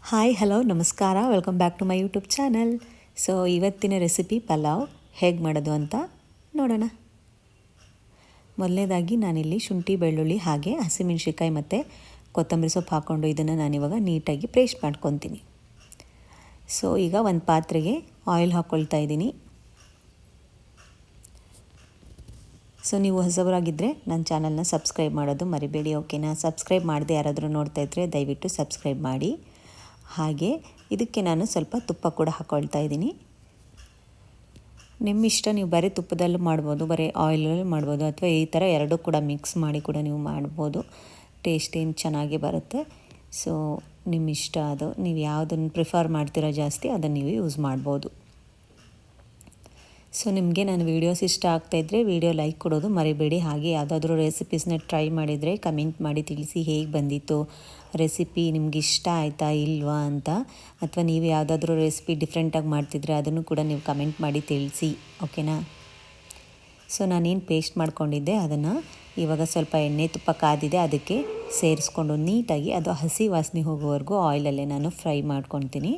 Hi hello ನಮಸ್ಕಾರ, welcome back to my YouTube channel. So ಇವತ್ತಿನ recipe pulao ಹೇಗೆ ಮಾಡೋದು ಅಂತ ನೋಡೋಣ. ಮೊದಲನೇದಾಗಿ ನಾನಿಲ್ಲಿ ಶುಂಠಿ ಬೆಳ್ಳುಳ್ಳಿ ಹಾಗೆ ಹಸಿಮೆಣ್ಸಿಕಾಯಿ ಮತ್ತು ಕೊತ್ತಂಬರಿ ಸೊಪ್ಪು ಹಾಕ್ಕೊಂಡು ಇದನ್ನು ನಾನಿವಾಗ ನೀಟಾಗಿ ಪೇಸ್ಟ್ ಮಾಡ್ಕೊತೀನಿ. ಸೊ ಈಗ ಒಂದು ಪಾತ್ರೆಗೆ ಆಯಿಲ್ ಹಾಕ್ಕೊಳ್ತಾ ಇದ್ದೀನಿ. ಸೊ ನೀವು ಹೊಸಬರಾಗಿದ್ದರೆ ನನ್ನ ಚಾನಲ್ನ ಸಬ್ಸ್ಕ್ರೈಬ್ ಮಾಡೋದು ಮರಿಬೇಡಿ, ಓಕೆನಾ? ಸಬ್ಸ್ಕ್ರೈಬ್ ಮಾಡದೆ ಯಾರಾದರೂ ನೋಡ್ತಾ ಇದ್ದರೆ ದಯವಿಟ್ಟು ಸಬ್ಸ್ಕ್ರೈಬ್ ಮಾಡಿ. ಹಾಗೆ ಇದಕ್ಕೆ ನಾನು ಸ್ವಲ್ಪ ತುಪ್ಪ ಕೂಡ ಹಾಕ್ಕೊಳ್ತಾ ಇದ್ದೀನಿ. ನಿಮ್ಮ ಇಷ್ಟ, ನೀವು ಬರೀ ತುಪ್ಪದಲ್ಲೂ ಮಾಡ್ಬೋದು, ಬರೀ ಆಯಿಲಲ್ಲಿ ಮಾಡ್ಬೋದು, ಅಥವಾ ಈ ಥರ ಎರಡೂ ಕೂಡ ಮಿಕ್ಸ್ ಮಾಡಿ ಕೂಡ ನೀವು ಮಾಡ್ಬೋದು. ಟೇಸ್ಟ್ ಏನು ಚೆನ್ನಾಗಿ ಬರುತ್ತೆ. ಸೊ ನಿಮ್ಮ ಇಷ್ಟ, ಅದು ನೀವು ಯಾವುದನ್ನು ಪ್ರಿಫರ್ ಮಾಡ್ತೀರೋ ಜಾಸ್ತಿ ಅದನ್ನು ನೀವು ಯೂಸ್ ಮಾಡ್ಬೋದು. ಸೊ ನಿಮಗೆ ನನ್ನ ವೀಡಿಯೋಸ್ ಇಷ್ಟ ಆಗ್ತಾಯಿದ್ರೆ ವಿಡಿಯೋ ಲೈಕ್ ಕೊಡೋದು ಮರಿಬೇಡಿ. ಹಾಗೆ ಯಾವುದಾದ್ರೂ ರೆಸಿಪೀಸ್ನ ಟ್ರೈ ಮಾಡಿದರೆ ಕಮೆಂಟ್ ಮಾಡಿ ತಿಳಿಸಿ ಹೇಗೆ ಬಂದಿತ್ತು ರೆಸಿಪಿ, ನಿಮ್ಗೆ ಇಷ್ಟ ಆಯಿತಾ ಇಲ್ವಾ ಅಂತ. ಅಥವಾ ನೀವು ಯಾವುದಾದ್ರೂ ರೆಸಿಪಿ ಡಿಫ್ರೆಂಟಾಗಿ ಮಾಡ್ತಿದ್ರೆ ಅದನ್ನು ಕೂಡ ನೀವು ಕಮೆಂಟ್ ಮಾಡಿ ತಿಳಿಸಿ, ಓಕೆನಾ? ಸೊ ನಾನೇನು ಪೇಸ್ಟ್ ಮಾಡ್ಕೊಂಡಿದ್ದೆ ಅದನ್ನು ಇವಾಗ ಸ್ವಲ್ಪ ಎಣ್ಣೆ ತುಪ್ಪ ಕಾದಿದೆ ಅದಕ್ಕೆ ಸೇರಿಸ್ಕೊಂಡು ನೀಟಾಗಿ ಅದು ಹಸಿ ವಾಸನೆ ಹೋಗೋವರೆಗೂ ಆಯಿಲಲ್ಲೇ ನಾನು ಫ್ರೈ ಮಾಡ್ಕೊತೀನಿ.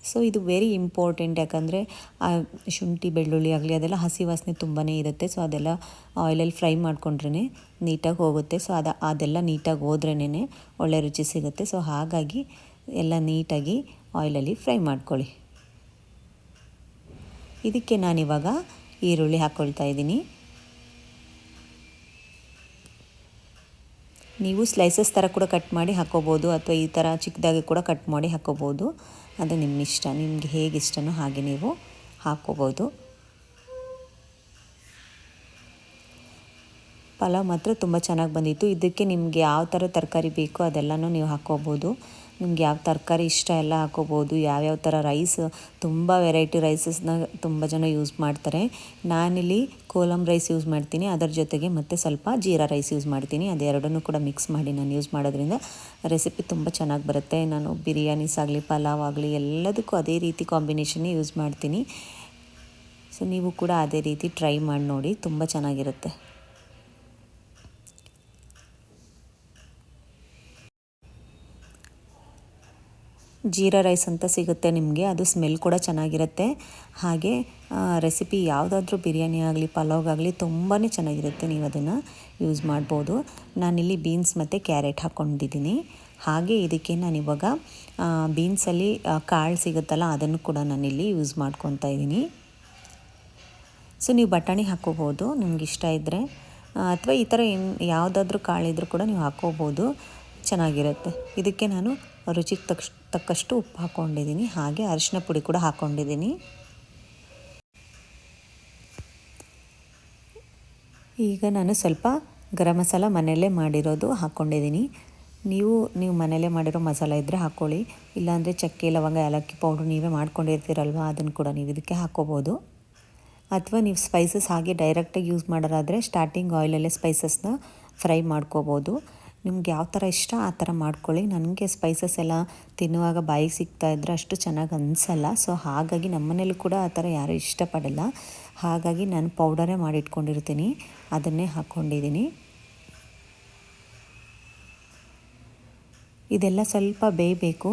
ಸೊ ಇದು ವೆರಿ ಇಂಪಾರ್ಟೆಂಟ್, ಯಾಕಂದರೆ ಶುಂಠಿ ಬೆಳ್ಳುಳ್ಳಿ ಆಗಲಿ ಅದೆಲ್ಲ ಹಸಿ ವಾಸನೆ ತುಂಬಾ ಇರುತ್ತೆ. ಸೊ ಅದೆಲ್ಲ ಆಯಿಲಲ್ಲಿ ಫ್ರೈ ಮಾಡ್ಕೊಂಡ್ರೇ ನೀಟಾಗಿ ಹೋಗುತ್ತೆ. ಸೊ ಅದೆಲ್ಲ ನೀಟಾಗಿ ಹೋದ್ರೇ ಒಳ್ಳೆ ರುಚಿ ಸಿಗುತ್ತೆ. ಸೊ ಹಾಗಾಗಿ ಎಲ್ಲ ನೀಟಾಗಿ ಆಯಿಲಲ್ಲಿ ಫ್ರೈ ಮಾಡ್ಕೊಳ್ಳಿ. ಇದಕ್ಕೆ ನಾನಿವಾಗ ಈರುಳ್ಳಿ ಹಾಕ್ಕೊಳ್ತಾ ಇದ್ದೀನಿ. ನೀವು ಸ್ಲೈಸಸ್ ಥರ ಕೂಡ ಕಟ್ ಮಾಡಿ ಹಾಕ್ಕೋಬೋದು, ಅಥವಾ ಈ ಥರ ಚಿಕ್ಕದಾಗಿ ಕೂಡ ಕಟ್ ಮಾಡಿ ಹಾಕ್ಕೋಬೋದು. ಅದು ನಿಮ್ಮ ಇಷ್ಟ, ನಿಮಗೆ ಹೇಗೆ ಇಷ್ಟನೋ ಹಾಗೆ ನೀವು ಹಾಕ್ಕೋಬೋದು. ಪಲಾವ್ ಮಾತ್ರ ತುಂಬ ಚೆನ್ನಾಗಿ ಬಂದಿತ್ತು. ಇದಕ್ಕೆ ನಿಮಗೆ ಯಾವ ಥರ ತರಕಾರಿ ಬೇಕೋ ಅದೆಲ್ಲನೂ ನೀವು ಹಾಕ್ಕೋಬೋದು. ನಿಮ್ಗೆ ಯಾವ ತರಕಾರಿ ಇಷ್ಟ ಎಲ್ಲ ಹಾಕ್ಕೋಬೋದು. ಯಾವ್ಯಾವ ಥರ ರೈಸ್, ತುಂಬ ವೆರೈಟಿ ರೈಸಸ್ನ ತುಂಬ ಜನ ಯೂಸ್ ಮಾಡ್ತಾರೆ. ನಾನಿಲ್ಲಿ ಕೋಲಮ್ ರೈಸ್ ಯೂಸ್ ಮಾಡ್ತೀನಿ, ಅದರ ಜೊತೆಗೆ ಮತ್ತು ಸ್ವಲ್ಪ ಜೀರಾ ರೈಸ್ ಯೂಸ್ ಮಾಡ್ತೀನಿ. ಅದೆರಡನ್ನೂ ಕೂಡ ಮಿಕ್ಸ್ ಮಾಡಿ ನಾನು ಯೂಸ್ ಮಾಡೋದ್ರಿಂದ ರೆಸಿಪಿ ತುಂಬ ಚೆನ್ನಾಗಿ ಬರುತ್ತೆ. ನಾನು ಬಿರಿಯಾನೀಸ್ ಆಗಲಿ ಪಲಾವ್ ಆಗಲಿ ಎಲ್ಲದಕ್ಕೂ ಅದೇ ರೀತಿ ಕಾಂಬಿನೇಷನ್ನೇ ಯೂಸ್ ಮಾಡ್ತೀನಿ. ಸೊ ನೀವು ಕೂಡ ಅದೇ ರೀತಿ ಟ್ರೈ ಮಾಡಿ ನೋಡಿ, ತುಂಬ ಚೆನ್ನಾಗಿರುತ್ತೆ. ಜೀರಾ ರೈಸ್ ಅಂತ ಸಿಗುತ್ತೆ ನಿಮಗೆ, ಅದು ಸ್ಮೆಲ್ ಕೂಡ ಚೆನ್ನಾಗಿರುತ್ತೆ. ಹಾಗೆ ರೆಸಿಪಿ ಯಾವುದಾದ್ರೂ ಬಿರಿಯಾನಿ ಆಗಲಿ ಪಲಾವ್ಗಾಗಲಿ ತುಂಬಾ ಚೆನ್ನಾಗಿರುತ್ತೆ, ನೀವು ಅದನ್ನು ಯೂಸ್ ಮಾಡ್ಬೋದು. ನಾನಿಲ್ಲಿ ಬೀನ್ಸ್ ಮತ್ತು ಕ್ಯಾರೆಟ್ ಹಾಕ್ಕೊಂಡಿದ್ದೀನಿ. ಹಾಗೆ ಇದಕ್ಕೆ ನಾನಿವಾಗ ಬೀನ್ಸಲ್ಲಿ ಕಾಳು ಸಿಗುತ್ತಲ್ಲ ಅದನ್ನು ಕೂಡ ನಾನಿಲ್ಲಿ ಯೂಸ್ ಮಾಡ್ಕೊತಾ ಇದ್ದೀನಿ. ಸೊ ನೀವು ಬಟಾಣಿ ಹಾಕ್ಕೋಬೋದು ನಿಮ್ಗೆ ಇಷ್ಟ ಇದ್ದರೆ, ಅಥವಾ ಈ ಥರ ಯಾವುದಾದ್ರೂ ಕಾಳಿದ್ರೂ ಕೂಡ ನೀವು ಹಾಕ್ಕೋಬೋದು, ಚೆನ್ನಾಗಿರುತ್ತೆ. ಇದಕ್ಕೆ ನಾನು ರುಚಿಗೆ ತಕ್ಕಷ್ಟು ಉಪ್ಪು ಹಾಕ್ಕೊಂಡಿದ್ದೀನಿ. ಹಾಗೆ ಅರಿಶಿನ ಪುಡಿ ಕೂಡ ಹಾಕ್ಕೊಂಡಿದ್ದೀನಿ. ಈಗ ನಾನು ಸ್ವಲ್ಪ ಗರಂ ಮಸಾಲ ಮನೆಯಲ್ಲೇ ಮಾಡಿರೋದು ಹಾಕ್ಕೊಂಡಿದ್ದೀನಿ. ನೀವು ಮನೆಯಲ್ಲೇ ಮಾಡಿರೋ ಮಸಾಲ ಇದ್ದರೆ ಹಾಕ್ಕೊಳ್ಳಿ, ಇಲ್ಲಾಂದರೆ ಚಕ್ಕೆ ಲವಂಗ ಏಲಕ್ಕಿ ಪೌಡ್ರ್ ನೀವೇ ಮಾಡ್ಕೊಂಡಿರ್ತೀರಲ್ವ ಅದನ್ನು ಕೂಡ ನೀವು ಇದಕ್ಕೆ ಹಾಕ್ಕೋಬೋದು. ಅಥವಾ ನೀವು ಸ್ಪೈಸಸ್ ಹಾಗೆ ಡೈರೆಕ್ಟಾಗಿ ಯೂಸ್ ಮಾಡೋರಾದರೆ ಸ್ಟಾರ್ಟಿಂಗ್ ಆಯಿಲಲ್ಲೇ ಸ್ಪೈಸಸ್ನ ಫ್ರೈ ಮಾಡ್ಕೋಬೋದು. ನಿಮ್ಗೆ ಯಾವ ಥರ ಇಷ್ಟ ಆ ಥರ ಮಾಡ್ಕೊಳ್ಳಿ. ನನಗೆ ಸ್ಪೈಸಸ್ ಎಲ್ಲ ತಿನ್ನುವಾಗ ಬಾಯಿಗೆ ಸಿಗ್ತಾಯಿದ್ರೆ ಅಷ್ಟು ಚೆನ್ನಾಗಿ ಅನಿಸಲ್ಲ. ಸೊ ಹಾಗಾಗಿ ನಮ್ಮ ಮನೇಲಿ ಕೂಡ ಆ ಥರ ಯಾರೂ ಇಷ್ಟಪಡಲ್ಲ. ಹಾಗಾಗಿ ನಾನು ಪೌಡರೇ ಮಾಡಿಟ್ಕೊಂಡಿರ್ತೀನಿ, ಅದನ್ನೇ ಹಾಕ್ಕೊಂಡಿದ್ದೀನಿ. ಇದೆಲ್ಲ ಸ್ವಲ್ಪ ಬೇಯಬೇಕು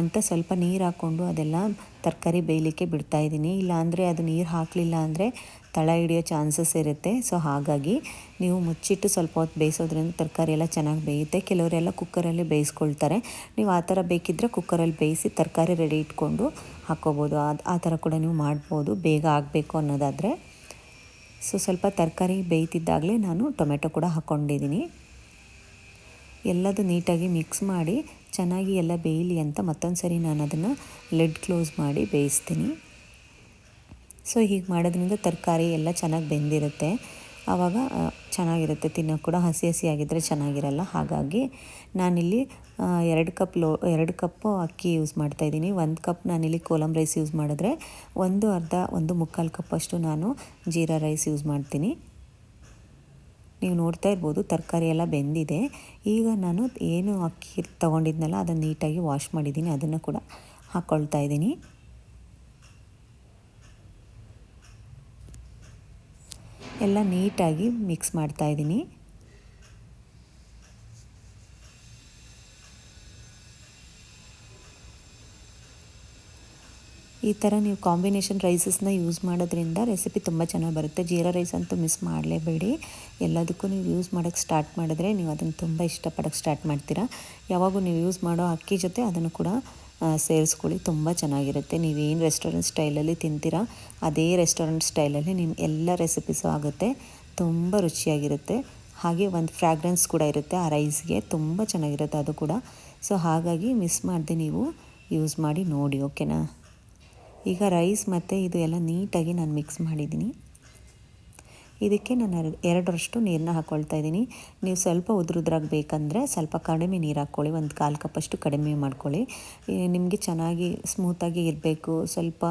ಅಂತ ಸ್ವಲ್ಪ ನೀರು ಹಾಕ್ಕೊಂಡು ಅದೆಲ್ಲ ತರಕಾರಿ ಬೇಯಲಿಕ್ಕೆ ಬಿಡ್ತಾಯಿದ್ದೀನಿ. ಇಲ್ಲಾಂದರೆ ಅದು ನೀರು ಹಾಕಲಿಲ್ಲ ಅಂದರೆ ತಳ ಹಿಡಿಯೋ ಚಾನ್ಸಸ್ ಇರುತ್ತೆ. ಸೊ ಹಾಗಾಗಿ ನೀವು ಮುಚ್ಚಿಟ್ಟು ಸ್ವಲ್ಪ ಹೊತ್ತು ಬೇಯಿಸೋದ್ರಿಂದ ತರಕಾರಿ ಎಲ್ಲ ಚೆನ್ನಾಗಿ ಬೇಯುತ್ತೆ. ಕೆಲವರೆಲ್ಲ ಕುಕ್ಕರಲ್ಲಿ ಬೇಯಿಸ್ಕೊಳ್ತಾರೆ. ನೀವು ಆ ಥರ ಬೇಕಿದ್ದರೆ ಕುಕ್ಕರಲ್ಲಿ ಬೇಯಿಸಿ ತರಕಾರಿ ರೆಡಿ ಇಟ್ಕೊಂಡು ಹಾಕ್ಕೋಬೋದು. ಆ ಥರ ಕೂಡ ನೀವು ಮಾಡ್ಬೋದು, ಬೇಗ ಆಗಬೇಕು ಅನ್ನೋದಾದರೆ. ಸೊ ಸ್ವಲ್ಪ ತರಕಾರಿ ಬೇಯ್ತಿದ್ದಾಗಲೇ ನಾನು ಟೊಮೆಟೊ ಕೂಡ ಹಾಕ್ಕೊಂಡಿದ್ದೀನಿ. ಎಲ್ಲದು ನೀಟಾಗಿ ಮಿಕ್ಸ್ ಮಾಡಿ ಚೆನ್ನಾಗಿ ಎಲ್ಲ ಬೇಯಲಿ ಅಂತ ಮತ್ತೊಂದು ಸರಿ ನಾನು ಅದನ್ನು ಲಿಡ್ ಕ್ಲೋಸ್ ಮಾಡಿ ಬೇಯಿಸ್ತೀನಿ. ಸೊ ಹೀಗೆ ಮಾಡೋದ್ರಿಂದ ತರಕಾರಿ ಎಲ್ಲ ಚೆನ್ನಾಗಿ ಬೆಂದಿರುತ್ತೆ, ಆವಾಗ ಚೆನ್ನಾಗಿರುತ್ತೆ ತಿನ್ನೋಕೆ ಕೂಡ. ಹಸಿ ಹಸಿಯಾಗಿದ್ದರೆ ಚೆನ್ನಾಗಿರಲ್ಲ. ಹಾಗಾಗಿ ನಾನಿಲ್ಲಿ 2 ಕಪ್ಪು ಅಕ್ಕಿ ಯೂಸ್ ಮಾಡ್ತಾಯಿದ್ದೀನಿ. 1 ಕಪ್ ನಾನಿಲ್ಲಿ ಕೋಲಮ್ ರೈಸ್ ಯೂಸ್ ಮಾಡಿದ್ರೆ 1.5 ಕಪ್ಪಷ್ಟು ನಾನು ಜೀರಾ ರೈಸ್ ಯೂಸ್ ಮಾಡ್ತೀನಿ. ನೀವು ನೋಡ್ತಾ ಇರ್ಬೋದು ತರಕಾರಿ ಎಲ್ಲ ಬೆಂದಿದೆ. ಈಗ ನಾನು ಏನು ಅಕ್ಕಿ ತೊಗೊಂಡಿದ್ನಲ್ಲ ಅದನ್ನು ನೀಟಾಗಿ ವಾಶ್ ಮಾಡಿದ್ದೀನಿ, ಅದನ್ನು ಕೂಡ ಹಾಕ್ಕೊಳ್ತಾ ಇದ್ದೀನಿ. ಎಲ್ಲ ನೀಟಾಗಿ ಮಿಕ್ಸ್ ಮಾಡ್ತಾಯಿದ್ದೀನಿ. ಈ ಥರ ನೀವು ಕಾಂಬಿನೇಷನ್ ರೈಸಸ್ನ ಯೂಸ್ ಮಾಡೋದ್ರಿಂದ ರೆಸಿಪಿ ತುಂಬ ಚೆನ್ನಾಗಿ ಬರುತ್ತೆ. ಜೀರಾ ರೈಸ್ ಅಂತೂ ಮಿಸ್ ಮಾಡಲೇಬೇಡಿ. ಎಲ್ಲದಕ್ಕೂ ನೀವು ಯೂಸ್ ಮಾಡೋಕ್ಕೆ ಸ್ಟಾರ್ಟ್ ಮಾಡಿದ್ರೆ ನೀವು ಅದನ್ನು ತುಂಬ ಇಷ್ಟಪಡೋಕ್ಕೆ ಸ್ಟಾರ್ಟ್ ಮಾಡ್ತೀರಾ. ಯಾವಾಗೂ ನೀವು ಯೂಸ್ ಮಾಡೋ ಅಕ್ಕಿ ಜೊತೆ ಅದನ್ನು ಕೂಡ ಸೇರಿಸ್ಕೊಳ್ಳಿ, ತುಂಬ ಚೆನ್ನಾಗಿರುತ್ತೆ. ನೀವೇನು ರೆಸ್ಟೋರೆಂಟ್ ಸ್ಟೈಲಲ್ಲಿ ತಿಂತೀರಾ ಅದೇ ರೆಸ್ಟೋರೆಂಟ್ ಸ್ಟೈಲಲ್ಲಿ ನಿಮ್ಮ ಎಲ್ಲ ರೆಸಿಪೀಸು ಆಗುತ್ತೆ. ತುಂಬ ರುಚಿಯಾಗಿರುತ್ತೆ. ಹಾಗೆ ಒಂದು ಫ್ರ್ಯಾಗ್ರೆನ್ಸ್ ಕೂಡ ಇರುತ್ತೆ ಆ ರೈಸ್ಗೆ, ತುಂಬ ಚೆನ್ನಾಗಿರುತ್ತೆ ಅದು ಕೂಡ. ಸೊ ಹಾಗಾಗಿ ಮಿಸ್ ಮಾಡದೆ ನೀವು ಯೂಸ್ ಮಾಡಿ ನೋಡಿ, ಓಕೆನಾ. ಈಗ ರೈಸ್ ಮತ್ತು ಇದು ಎಲ್ಲ ನೀಟಾಗಿ ನಾನು ಮಿಕ್ಸ್ ಮಾಡಿದ್ದೀನಿ. ಇದಕ್ಕೆ ನಾನು ಎರಡರಷ್ಟು ನೀರನ್ನ ಹಾಕ್ಕೊಳ್ತಾ ಇದ್ದೀನಿ. ನೀವು ಸ್ವಲ್ಪ ಉದುರುದ್ರಾಗಿ ಬೇಕಂದರೆ ಸ್ವಲ್ಪ ಕಡಿಮೆ ನೀರು ಹಾಕ್ಕೊಳ್ಳಿ, ಒಂದು 1/4 ಕಪ್ಪಷ್ಟು ಕಡಿಮೆ ಮಾಡ್ಕೊಳ್ಳಿ. ನಿಮಗೆ ಚೆನ್ನಾಗಿ ಸ್ಮೂತಾಗಿ ಇರಬೇಕು, ಸ್ವಲ್ಪ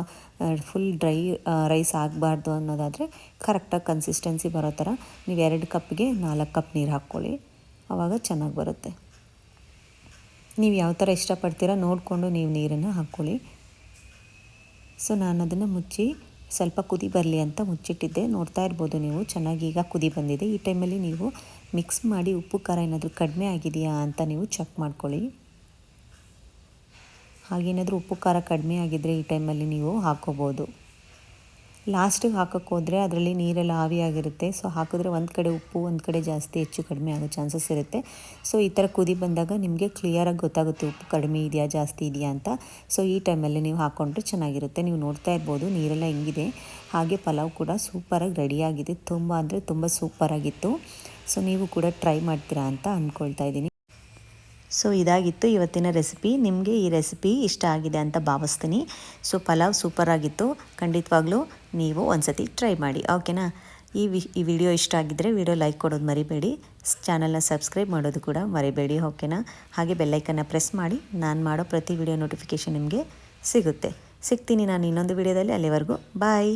ಫುಲ್ ಡ್ರೈ ರೈಸ್ ಆಗಬಾರ್ದು ಅನ್ನೋದಾದರೆ ಕರೆಕ್ಟಾಗಿ ಕನ್ಸಿಸ್ಟೆನ್ಸಿ ಬರೋ ಥರ ನೀವು 2 ಕಪ್ಗೆ 4 ಕಪ್ ನೀರು ಹಾಕ್ಕೊಳ್ಳಿ, ಆವಾಗ ಚೆನ್ನಾಗಿ ಬರುತ್ತೆ. ನೀವು ಯಾವ ಥರ ಇಷ್ಟಪಡ್ತೀರಾ ನೋಡಿಕೊಂಡು ನೀವು ನೀರನ್ನು ಹಾಕ್ಕೊಳ್ಳಿ. ಸೊ ನಾನು ಅದನ್ನು ಮುಚ್ಚಿ ಸ್ವಲ್ಪ ಕುದಿ ಬರಲಿ ಅಂತ ಮುಚ್ಚಿಟ್ಟಿದ್ದೆ. ನೋಡ್ತಾ ಇರ್ಬೋದು ನೀವು, ಚೆನ್ನಾಗಿ ಈಗ ಕುದಿ ಬಂದಿದೆ. ಈ ಟೈಮಲ್ಲಿ ನೀವು ಮಿಕ್ಸ್ ಮಾಡಿ ಉಪ್ಪು ಖಾರ ಏನಾದರೂ ಕಡಿಮೆ ಆಗಿದೆಯಾ ಅಂತ ನೀವು ಚೆಕ್ ಮಾಡ್ಕೊಳ್ಳಿ. ಹಾಗೇನಾದರೂ ಉಪ್ಪು ಖಾರ ಕಡಿಮೆ ಆಗಿದ್ದರೆ ಈ ಟೈಮಲ್ಲಿ ನೀವು ಹಾಕ್ಕೋಬೋದು. ಲಾಸ್ಟಿಗೆ ಹಾಕೋಕ್ಕೆ ಹೋದರೆ ಅದರಲ್ಲಿ ನೀರೆಲ್ಲ ಆವಿಯಾಗಿರುತ್ತೆ. ಸೊ ಹಾಕಿದ್ರೆ ಒಂದು ಕಡೆ ಉಪ್ಪು ಒಂದು ಕಡೆ ಜಾಸ್ತಿ ಹೆಚ್ಚು ಕಡಿಮೆ ಆಗೋ ಚಾನ್ಸಸ್ ಇರುತ್ತೆ. ಸೊ ಈ ಥರ ಕುದಿ ಬಂದಾಗ ನಿಮಗೆ ಕ್ಲಿಯರಾಗಿ ಗೊತ್ತಾಗುತ್ತೆ ಉಪ್ಪು ಕಡಿಮೆ ಇದೆಯಾ ಜಾಸ್ತಿ ಇದೆಯಾ ಅಂತ. ಸೊ ಈ ಟೈಮಲ್ಲಿ ನೀವು ಹಾಕ್ಕೊಂಡ್ರೆ ಚೆನ್ನಾಗಿರುತ್ತೆ. ನೀವು ನೋಡ್ತಾ ಇರ್ಬೋದು ನೀರೆಲ್ಲ ಹೆಂಗಿದೆ. ಹಾಗೆ ಪಲಾವ್ ಕೂಡ ಸೂಪರಾಗಿ ರೆಡಿಯಾಗಿದೆ, ತುಂಬ ಅಂದರೆ ತುಂಬ ಸೂಪರಾಗಿತ್ತು. ಸೊ ನೀವು ಕೂಡ ಟ್ರೈ ಮಾಡ್ತೀರಾ ಅಂತ ಅಂದ್ಕೊಳ್ತಾ ಇದ್ದೀನಿ. ಸೊ ಇದಾಗಿತ್ತು ಇವತ್ತಿನ ರೆಸಿಪಿ. ನಿಮಗೆ ಈ ರೆಸಿಪಿ ಇಷ್ಟ ಆಗಿದೆ ಅಂತ ಭಾವಿಸ್ತೀನಿ. ಸೊ ಪಲಾವ್ ಸೂಪರಾಗಿತ್ತು, ಖಂಡಿತವಾಗ್ಲೂ ನೀವು ಒಂದ್ಸತಿ ಟ್ರೈ ಮಾಡಿ, ಓಕೆನಾ. ಈ ವಿಡಿಯೋ ಇಷ್ಟ ಆಗಿದ್ದರೆ ವಿಡಿಯೋ ಲೈಕ್ ಕೊಡೋದು ಮರಿಬೇಡಿ, ಚಾನಲ್ನ ಸಬ್ಸ್ಕ್ರೈಬ್ ಮಾಡೋದು ಕೂಡ ಮರಿಬೇಡಿ, ಓಕೆನಾ. ಹಾಗೆ ಬೆಲ್ಲೈಕನ್ನ ಪ್ರೆಸ್ ಮಾಡಿ, ನಾನು ಮಾಡೋ ಪ್ರತಿ ವಿಡಿಯೋ ನೋಟಿಫಿಕೇಷನ್ ನಿಮಗೆ ಸಿಗುತ್ತೆ. ಸಿಗ್ತೀನಿ ನಾನು ಇನ್ನೊಂದು ವಿಡಿಯೋದಲ್ಲಿ. ಅಲ್ಲಿವರೆಗೂ ಬಾಯ್.